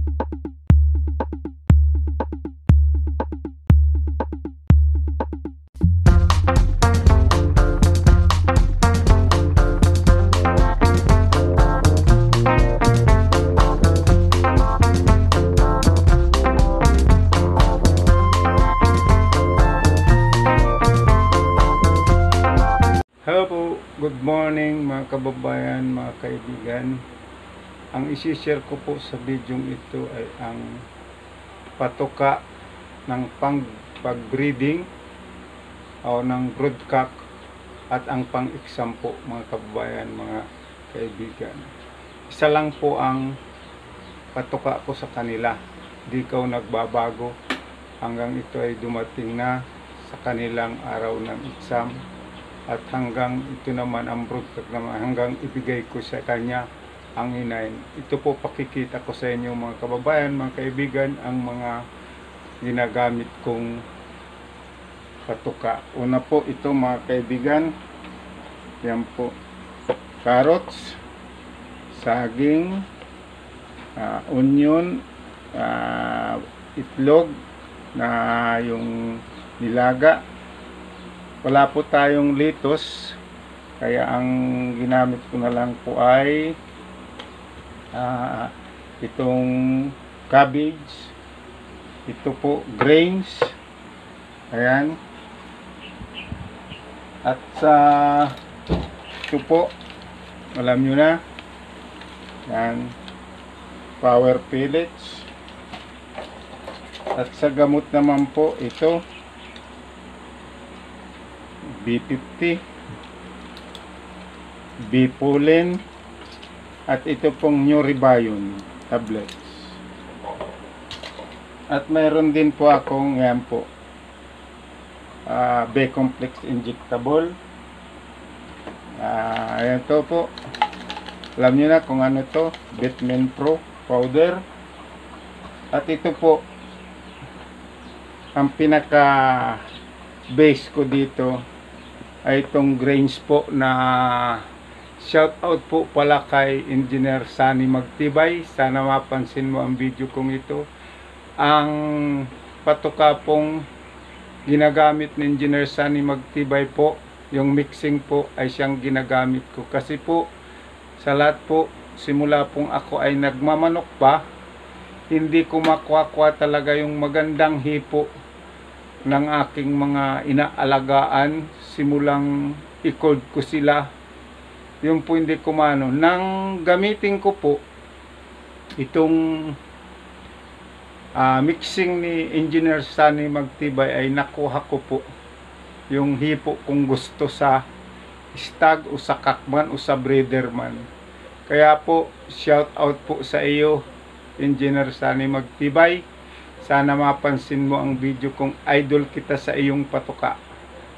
Hello po, good morning mga kababayan, mga kaibigan. Ang isi-share ko po sa video ito ay ang patuka ng pag-breeding o ng broodcock at ang pang-exam po mga kababayan, mga kaibigan. Isa lang po ang patuka ko sa kanila, di ko nagbabago hanggang ito ay dumating na sa kanilang araw ng exam. At hanggang ito naman ang broodcock naman, hanggang ibigay ko sa kanya ang hinain. Ito po pakikita ko sa inyo mga kababayan, mga kaibigan, ang mga ginagamit kong patuka. Una po ito mga kaibigan, yan po, carrots, saging, onion, itlog na yung nilaga. Wala po tayong lettuce, kaya ang ginamit ko na lang po ay itong cabbage, ito po grains, ayan, at sa ito po, alam nyo na, yan, power pellets, at sa gamot naman po ito B50, B-pollen, at ito pong Nuribayon tablets. At mayroon din po akong yan po, B-complex injectable. Ayan to po, alam nyo na kung ano to, Vitamin Pro powder. At ito po ang pinaka base ko dito ay itong grains po, na shout out po pala kay Engineer Sunny Magtibay. Sana mapansin mo ang video kong ito. Ang patuka pong ginagamit ni Engineer Sunny Magtibay po, yung mixing po ay siyang ginagamit ko. Kasi po sa lahat po, simula pong ako ay nagmamanok pa, hindi ko makuha talaga yung magandang hipo ng aking mga inaalagaan. Simulang i-cold ko sila, yung po hindi ko mano. Nang gamitin ko po itong mixing ni Engineer Sunny Magtibay, ay nakuha ko po yung hipo kung gusto sa stag o sa kakman o sa breeder man. Kaya po shout out po sa iyo Engineer Sunny Magtibay. Sana mapansin mo ang video kong idol kita sa iyong patuka.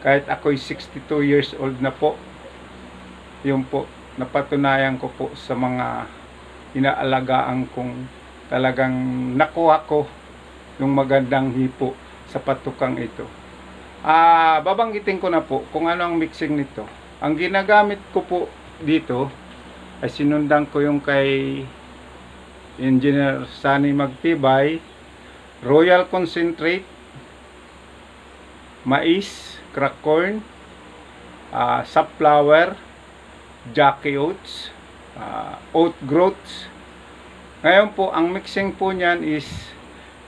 Kahit ako'y 62 years old na po, yung po, napatunayan ko po sa mga inaalagaan kong talagang nakuha ko yung magandang hipo sa patukang ito. Babanggitin ko na po kung ano ang mixing nito. Ang ginagamit ko po dito ay sinundan ko yung kay Engineer Sunny Magtibay, Royal Concentrate, mais, crack corn, safflower, Jackie oats, oat groats. Ngayon po, ang mixing po niyan is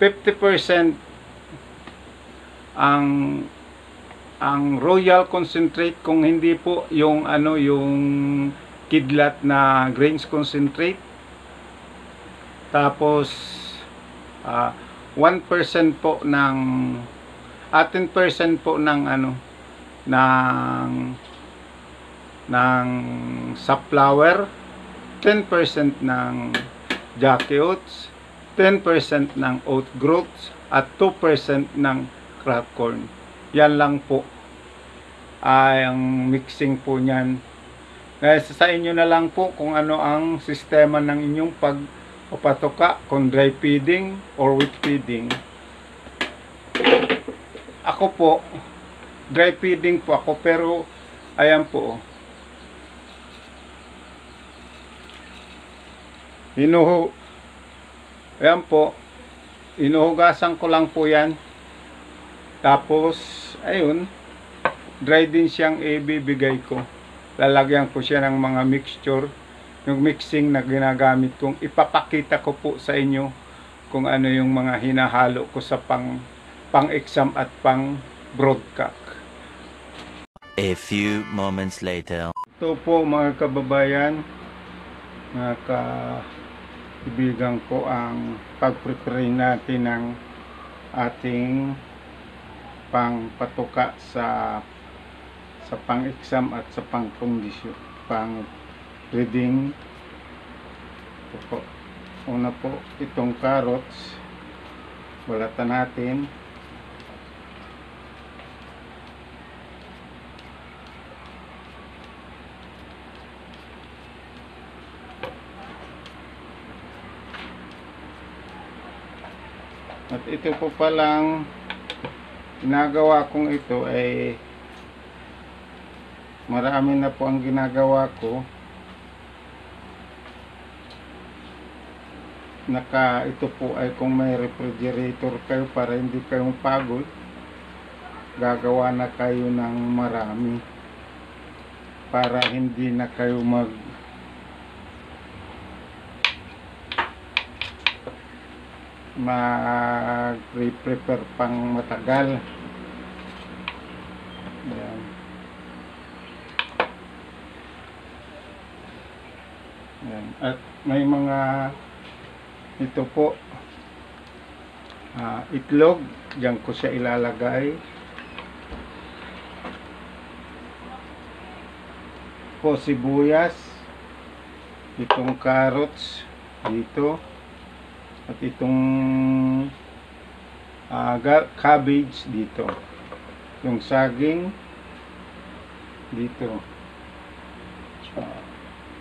50% ang Royal Concentrate, kung hindi po yung yung kidlat na grains concentrate. Tapos 1% po ng 10% po ng ng safflower, 10% ng Jackie oats, 10% ng oat groats, at 2% ng crack corn. Yan lang po ay ang mixing po niyan. Sa inyo na lang po kung ano ang sistema ng inyong pagpapatuka, kung dry feeding or wet feeding. Ako po, dry feeding po ako, pero ayan po, Ayan po, inuhugasan ko lang po yan. Tapos, ayun, dry din siyang ibibigay ko. Lalagyan ko siya ng mga mixture, yung mixing na ginagamit kong ipapakita ko po sa inyo kung ano yung mga hinahalo ko sa pang-exam at pang-broadcast. A few moments later. Ito po mga kababayan, mga kaibigan ko, ang pag-prepare natin ng ating pang-patuka sa pang-exam at sa pang-kondisyon, pang-reading. Ito po. Una po, itong carrots, balatan natin. At ito po palang ginagawa kong ito ay marami na po ang ginagawa ko. Ito po ay kung may refrigerator kayo para hindi kayong pagod, gagawa na kayo ng marami para hindi na kayo mag-prepare pang matagal. Ayan. Ayan. At may mga ito po itlog, diyan ko siya ilalagay. Po sibuyas, itong carrots dito, at itong cabbage dito, yung saging dito,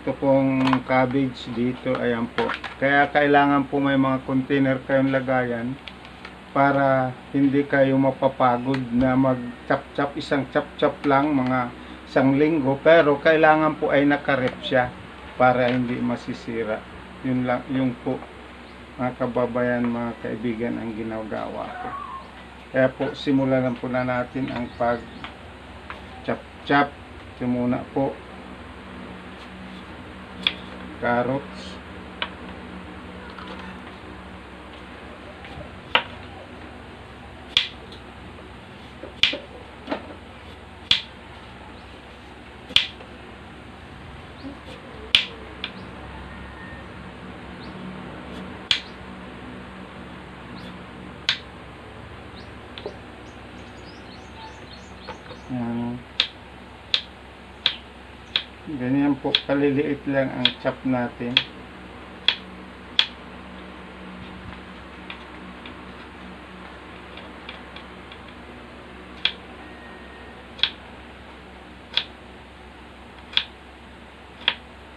ito pong cabbage dito. Ayan po, kaya kailangan po may mga container kayong lagayan para hindi kayo mapapagod na mag chop isang chop lang mga isang linggo, pero kailangan po ay nakarep siya para hindi masisira. Yun lang, yung po mga kababayan, mga kaibigan, ang ginagawa ko. Kaya po, simulan lang po na natin ang pag chop. Ito muna po, carrots, ganyan po, kaliliit lang ang chop natin.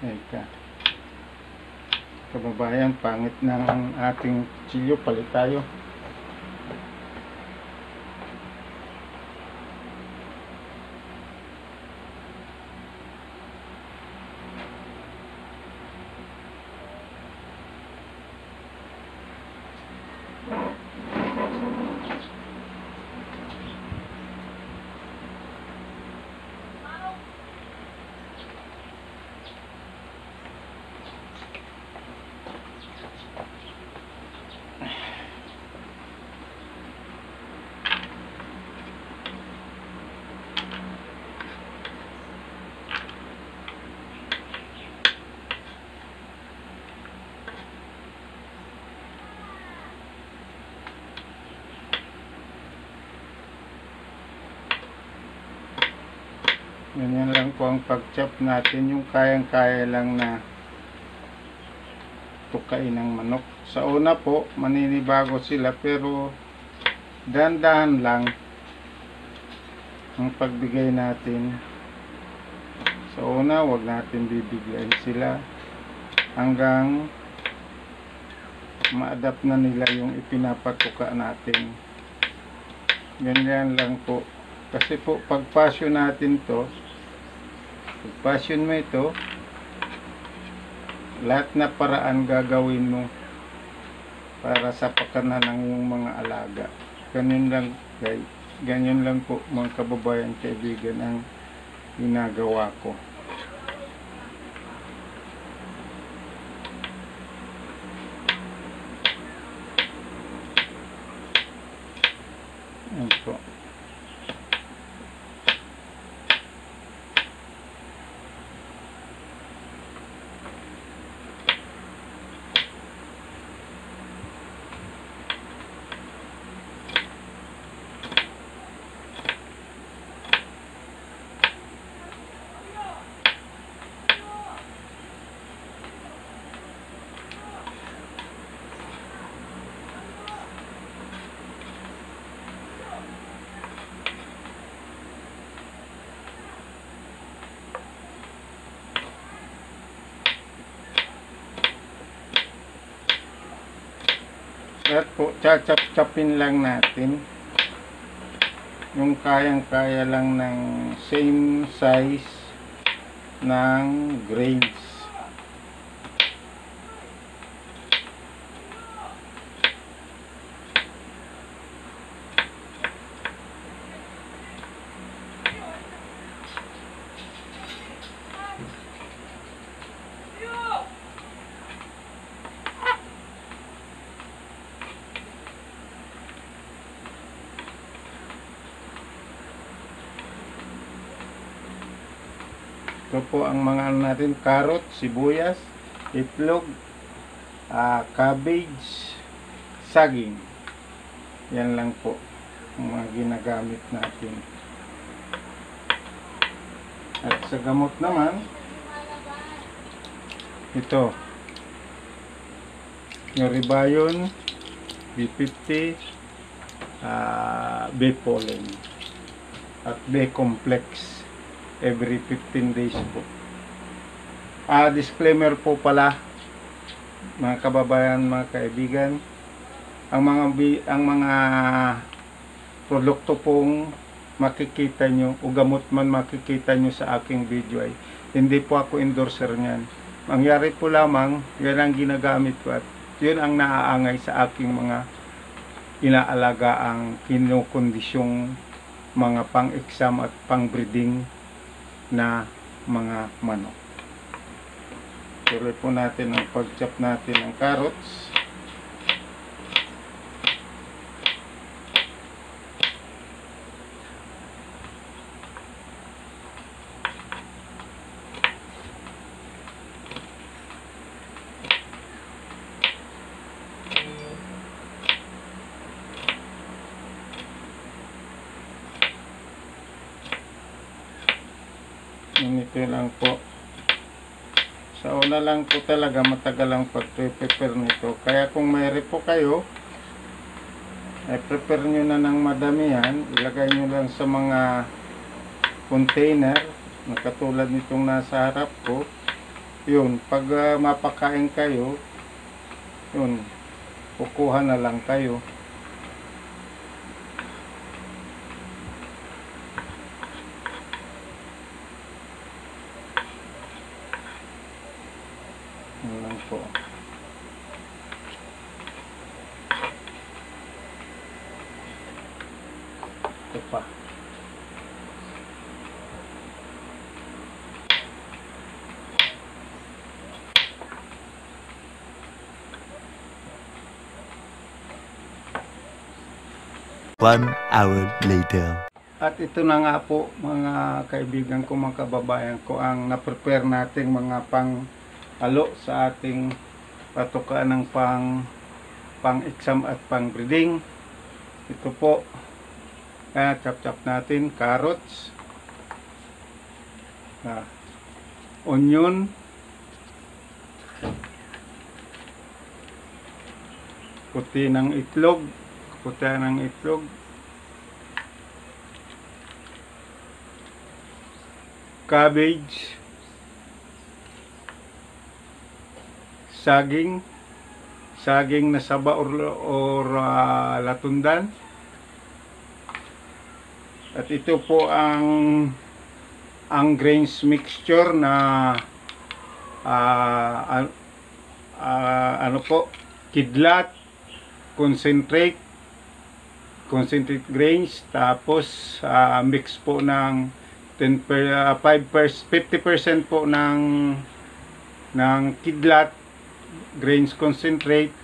Eka, kababayan, pangit ng ating kutsilyo, palit tayo. Ganyan lang po ang pag-chop natin, yung kayang-kaya lang na tukain ng manok. Sa una po, maninibago sila, pero dahan-dahan lang ang pagbigay natin. Sa una, wag natin bibigyan sila hanggang ma-adapt na nila yung ipinapatuka natin. Ganyan lang po. Kasi po, pag passion natin to, pag passion mo ito, lahat na paraan gagawin mo para sa pakanan ng iyong mga alaga. Ganyan lang guys, ganyan lang po mga kababayan, kaibigan, ang ginagawa ko. Yan po. At po, chachap-chapin lang natin yung kayang-kaya lang ng same size ng grains. Ito po ang mga ano natin, carrot, sibuyas, itlog, cabbage, saging. Yan lang po ang mga ginagamit natin. At sa gamot naman, ito, Noribayon, B50, B-pollen, at B-complex. Every 15 days po. Disclaimer po pala, mga kababayan, mga kaibigan, ang mga produkto pong makikita nyo o gamot man makikita nyo sa aking video ay hindi po ako endorser niyan. Mangyari po lamang, yan ang ginagamit ko at yun ang naaangay sa aking mga inaalaga ang kinukondisyong mga pang-exam at pang-breeding na mga manok. Tuloy po natin ang pag-chop natin ng carrots. Ganito lang po. Sa una lang po talaga matagal ang pag-prepare nito. Kaya kung mayroon po kayo, ay prepare nyo na ng madamihan. Ilagay nyo lang sa mga container na katulad nitong nasa harap ko. Yun, pag mapakain kayo, yun, kukuha na lang kayo. Yun lang po. Ito pa. One hour later. At ito na nga po mga kaibigan ko, mga kababayan ko, ang na-prepare nating mga pang-halo sa ating patukaan ng pang-exam at pang-breeding. Ito po, chop-chop natin, carrots, onion, puti ng itlog, cabbage, saging na saba or latundan. At ito po ang grains mixture na ano po, kidlat, concentrate grains, tapos mix po ng 50% po ng kidlat grains concentrate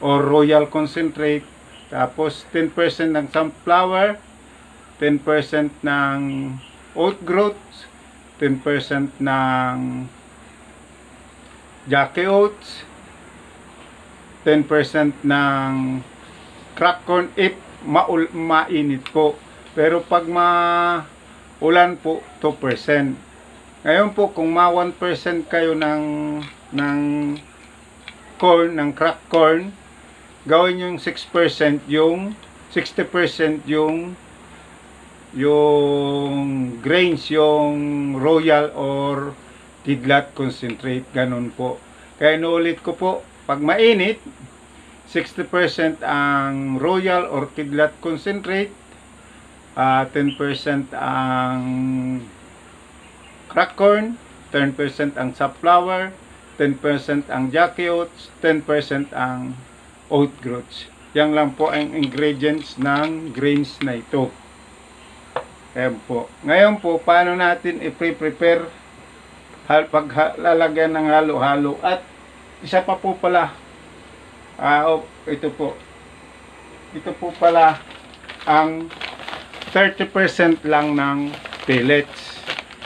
or royal concentrate, tapos 10% ng sunflower, 10% ng oat groats, 10% ng Jackie oats, 10% ng cracked corn if mainit po. Pero pag ulan po, 2%. Ngayon po, kung 1% kayo ng corn, ng cracked corn, gawin yung 6%, yung 60% yung grains, yung royal or kidlat concentrate, ganun po. Kaya inuulit ko po, pag mainit, 60% ang royal or kidlat concentrate, 10% ang cracked corn, 10% ang sunflower, 10% ang Jackie oats, 10% ang oat groats. Yan lang po ang ingredients ng grains na ito. Ayan po. Ngayon po, paano natin i-prepare paglalagyan ng halo-halo. At isa pa po pala, ito po pala ang 30% lang ng pellets.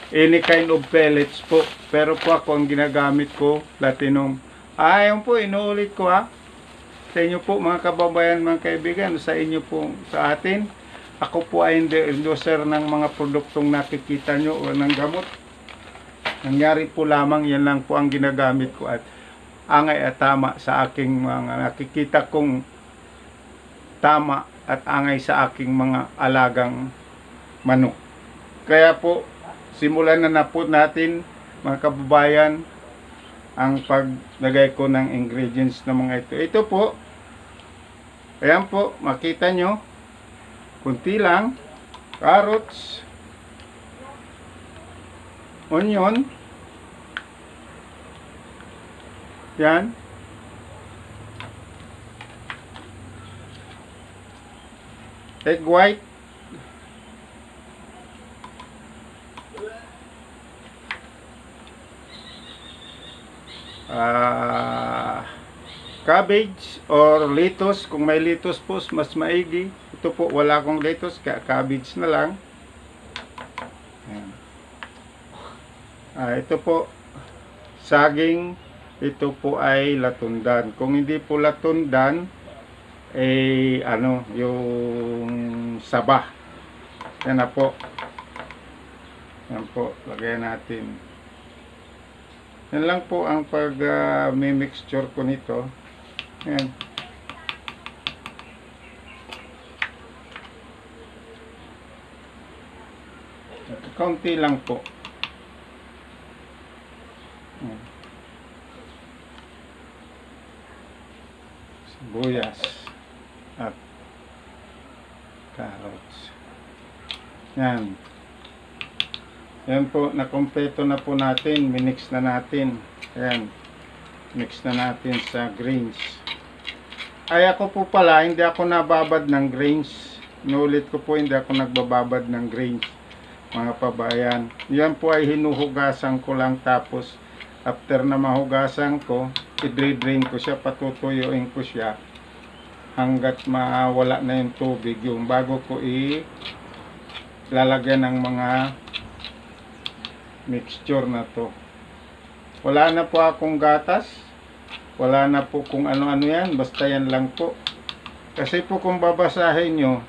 Any kind of pellets po. Pero po ako ang ginagamit ko, platinum. Ayun po, inuulit ko sa inyo po mga kababayan, mga kaibigan, sa inyo po, sa atin. Ako po ay hindi endorser ng mga produktong nakikita nyo o ng gamot. Nangyari po lamang, yan lang po ang ginagamit ko at angay at tama sa aking mga nakikita kong tama at angay sa aking mga alagang manok. Kaya po, simulan na po natin mga kababayan ang paglagay ko ng ingredients ng mga ito. Ito po, ayan po, makita nyo, kunti lang, carrots, onion, yan, egg white, cabbage or lettuce. Kung may lettuce po, mas maigi. Ito po, wala akong lettuce, kaya cabbage na lang. Ito po, saging. Ito po ay latundan. Kung hindi po latundan, yung saba. Yan na po. Yan po, lagyan natin. Yan lang po ang pag-mixture ko nito. Yan. Kaunti lang po. Yan. Sibuyas at carrots. Yan. Yan po, nakompleto na po natin. Minix na natin. Ayan. Mix na natin sa grains. Ay ako po pala, hindi ako nababad ng grains. Inulit ko po, hindi ako nagbababad ng grains, mga pabayan. Yan po ay hinuhugasan ko lang, tapos after na mahugasan ko, i-drain ko siya, patutuyuin ko siya hanggat mawala na yung tubig yung bago ko lalagyan ng mga mixture na to. Wala na po akong gatas, wala na po kung ano-ano yan, basta yan lang po. Kasi po kung babasahin nyo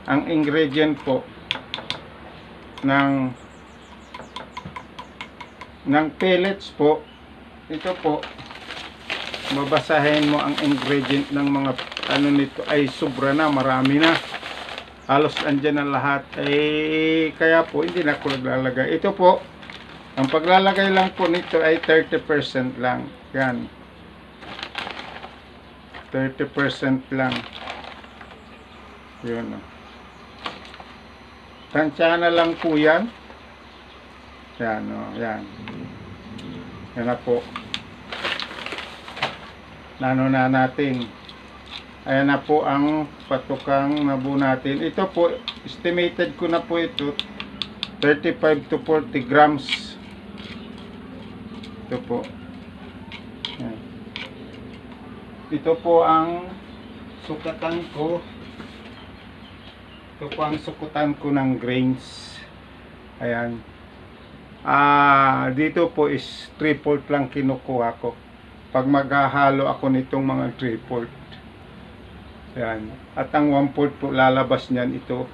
ang ingredient po ng pellets po, ito po, babasahin mo ang ingredient ng mga ano nito, ay sobra na, marami na, halos andyan na lahat. Kaya po hindi na ako naglalagay. Ito po, ang paglalagay lang po nito ay 30% lang. Yan, 30% lang. Yun. Tansya na lang po yan. Yan, yan. Yan na po. Nano na natin. Ayan na po ang patukang nabuo natin. Ito po, estimated ko na po ito, 35 to 40 grams. Ito po. Ayan. Ito po ang sukatan ko. Ito po ang sukutan ko ng grains. Ayan. Dito po is 3/4 lang kinukuha ko. Pag maghahalo ako nitong mga 3/4. Ayan. At ang 1/4 po lalabas niyan ito.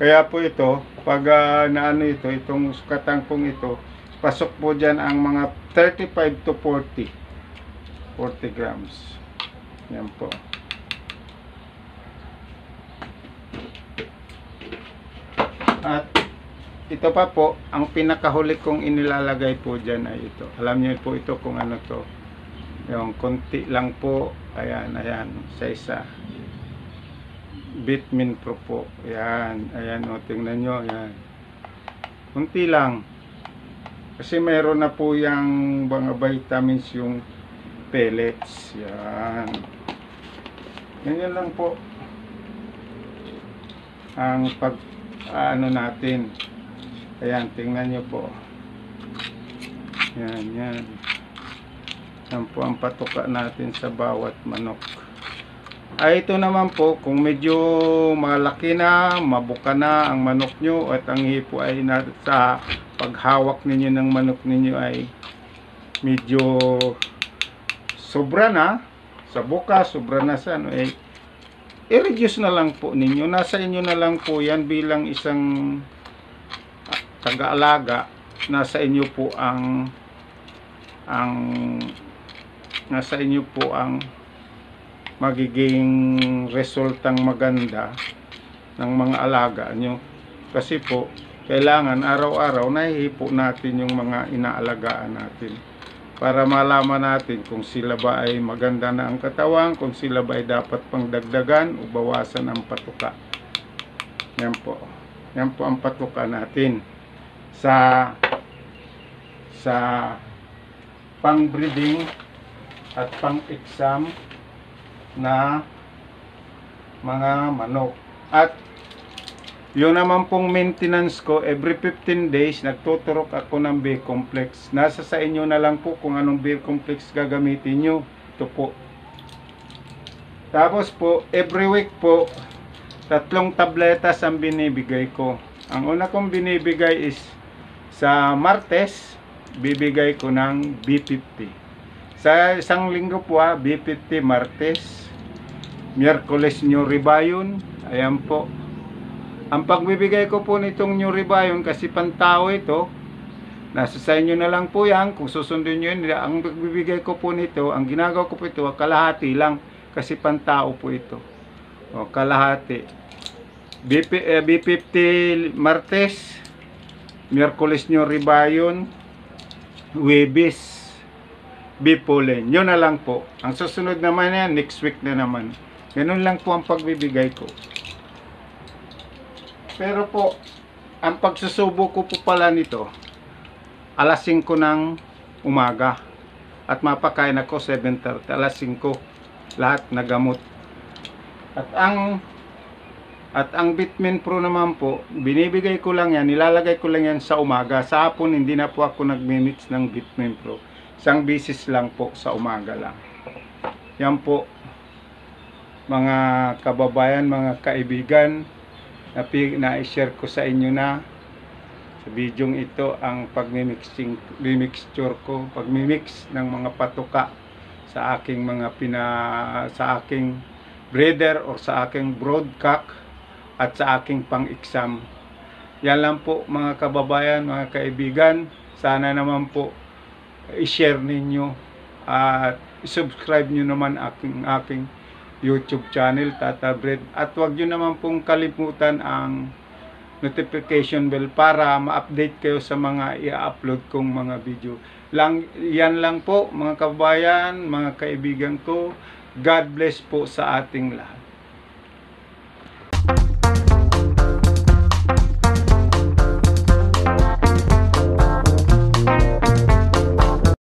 Kaya po ito, pag naano ito, itong sukatan kong ito, pasok po dyan ang mga 35 to 40 grams. Yan po. At ito pa po, ang pinakahuli kong inilalagay po dyan ay ito. Alam niyo po ito kung ano to. Yung konti lang po. Ayan, ayan. Isa-isa. Vitamin Pro po. Ayan, ayan o. Tingnan nyo. Ayan. Konti lang. Kasi mayroon na po yung mga vitamins yung pellets. Yan. Ganyan lang po. Ang pag ano natin. Ayan, tingnan nyo po. Yan, yan. Yan po ang patuka natin sa bawat manok. Ito naman po, kung medyo malaki na, mabuka na ang manok nyo at ang hipo ay sa paghawak ninyo ng manok ninyo ay medyo sobra na sa buka, sobra na sa ano, i-reduce na lang po ninyo. Nasa inyo na lang po yan bilang isang taga-alaga. Nasa inyo po nasa inyo po ang magiging resultang maganda ng mga alaga nyo. Kasi po, kailangan araw-araw nahihipo natin yung mga inaalagaan natin para malaman natin kung sila ba ay maganda na ang katawan, kung sila ba ay dapat pang dagdagan o bawasan ang patuka. Yan po. Yan po ang patuka natin sa pang-breeding at pang-exam na mga manok. At yun naman pong maintenance ko, every 15 days nagtuturok ako ng B-complex. Nasa sa inyo na lang po kung anong B-complex gagamitin nyo. Ito po. Tapos po, every week po, 3 tabletas ang binibigay ko. Ang una kong binibigay is sa Martes, bibigay ko ng B50. Sa isang linggo po B50 Martes. Miyerkules New Ribayon. Ayan po. Ang pagbibigay ko po nitong New Ribayon, kasi pantao ito, nasa sa inyo na lang po yan. Kung susundin nyo yun, ang pagbibigay ko po nito, ang ginagawa ko po ito, kalahati lang. Kasi pantao po ito. O, kalahati. B50 Martes, Miyerkules New Ribayon, Huwebes, Bipolen. Yun na lang po. Ang susunod naman yan, next week na naman. Ganun lang po ang pagbibigay ko. Pero po, ang pagsusubo ko po pala nito, alas 5 ng umaga. At mapakain ako 7:30, alas 5. Lahat na gamot. At ang Vitamin Pro naman po, binibigay ko lang yan, nilalagay ko lang yan sa umaga. Sa hapon, hindi na po ako nagmimix ng Vitamin Pro. Isang bisis lang po sa umaga lang. Yan po, mga kababayan, mga kaibigan, na-share ko sa inyo na sa bidyong ito ang pagmimixture ko, pagmimix ng mga patuka sa aking sa aking breeder or sa aking broodcock at sa aking pang-exam. Yan lang po mga kababayan, mga kaibigan. Sana naman po i-share ninyo at i-subscribe nyo naman aking YouTube channel, Tata Bread. At huwag nyo naman pong kalimutan ang notification bell para ma-update kayo sa mga i-upload kong mga video. Yan lang po mga kababayan, mga kaibigan ko. God bless po sa ating lahat.